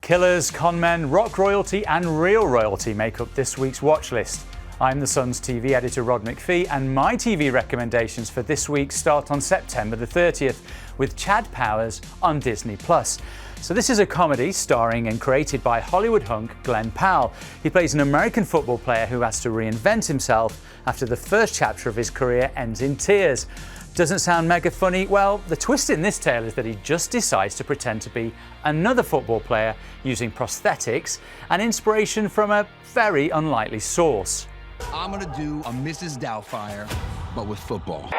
Killers, conmen, rock royalty and real royalty make up this week's watch list. I'm The Sun's TV editor Rod McPhee, and my TV recommendations for this week start on September the 30th with Chad Powers on Disney+. So this is a comedy starring and created by Hollywood hunk Glen Powell. He plays an American football player who has to reinvent himself after the first chapter of his career ends in tears. Doesn't sound mega funny? Well, the twist in this tale is that he just decides to pretend to be another football player using prosthetics and inspiration from a very unlikely source. I'm gonna do a Mrs Doubtfire, but with football.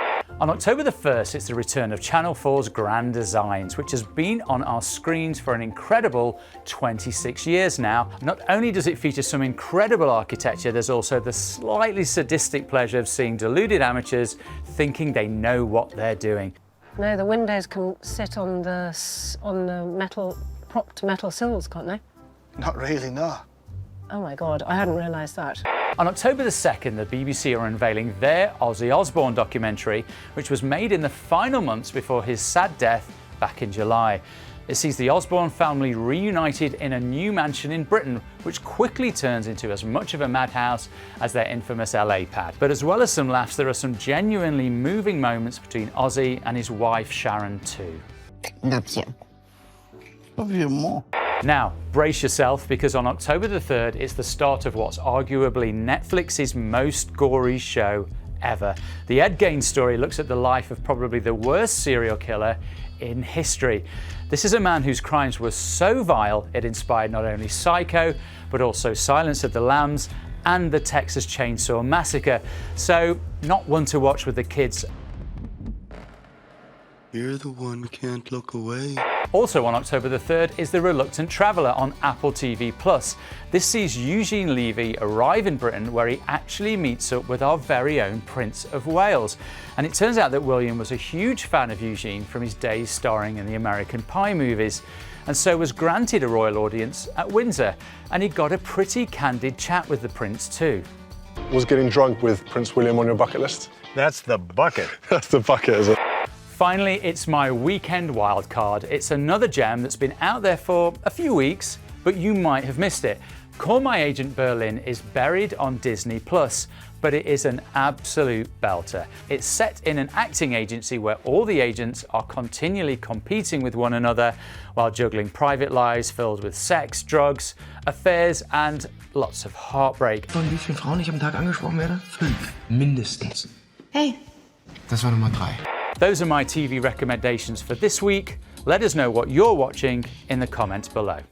On October the 1st, it's the return of Channel 4's Grand Designs, which has been on our screens for an incredible 26 years now. Not only does it feature some incredible architecture, there's also the slightly sadistic pleasure of seeing deluded amateurs thinking they know what they're doing. No, the windows can sit on the propped metal sills, can't they? Not really, no. Oh my God, I hadn't realised that. On October the 2nd, the BBC are unveiling their Ozzy Osbourne documentary, which was made in the final months before his sad death back in July. It sees the Osbourne family reunited in a new mansion in Britain, which quickly turns into as much of a madhouse as their infamous LA pad. But as well as some laughs, there are some genuinely moving moments between Ozzy and his wife Sharon too. Love you more. Now, brace yourself, because on October the 3rd, it's the start of what's arguably Netflix's most gory show ever. The Ed Gein Story looks at the life of probably the worst serial killer in history. This is a man whose crimes were so vile it inspired not only Psycho, but also Silence of the Lambs and the Texas Chainsaw Massacre. So, not one to watch with the kids. You're the one who can't look away. Also on October the 3rd is The Reluctant Traveller on Apple TV+. This sees Eugene Levy arrive in Britain, where he actually meets up with our very own Prince of Wales. And it turns out that William was a huge fan of Eugene from his days starring in the American Pie movies, and so was granted a royal audience at Windsor, and he got a pretty candid chat with the Prince too. Was getting drunk with Prince William on your bucket list? That's the bucket. That's the bucket, is it? Finally, it's my weekend wildcard. It's another gem that's been out there for a few weeks, but you might have missed it. Call My Agent Berlin is buried on Disney+, but it is an absolute belter. It's set in an acting agency where all the agents are continually competing with one another while juggling private lives filled with sex, drugs, affairs and lots of heartbreak. Von wie vielen Frauen ich am Tag angesprochen werde? 5, mindestens. Hey, das war Nummer 3. Those are my TV recommendations for this week. Let us know what you're watching in the comments below.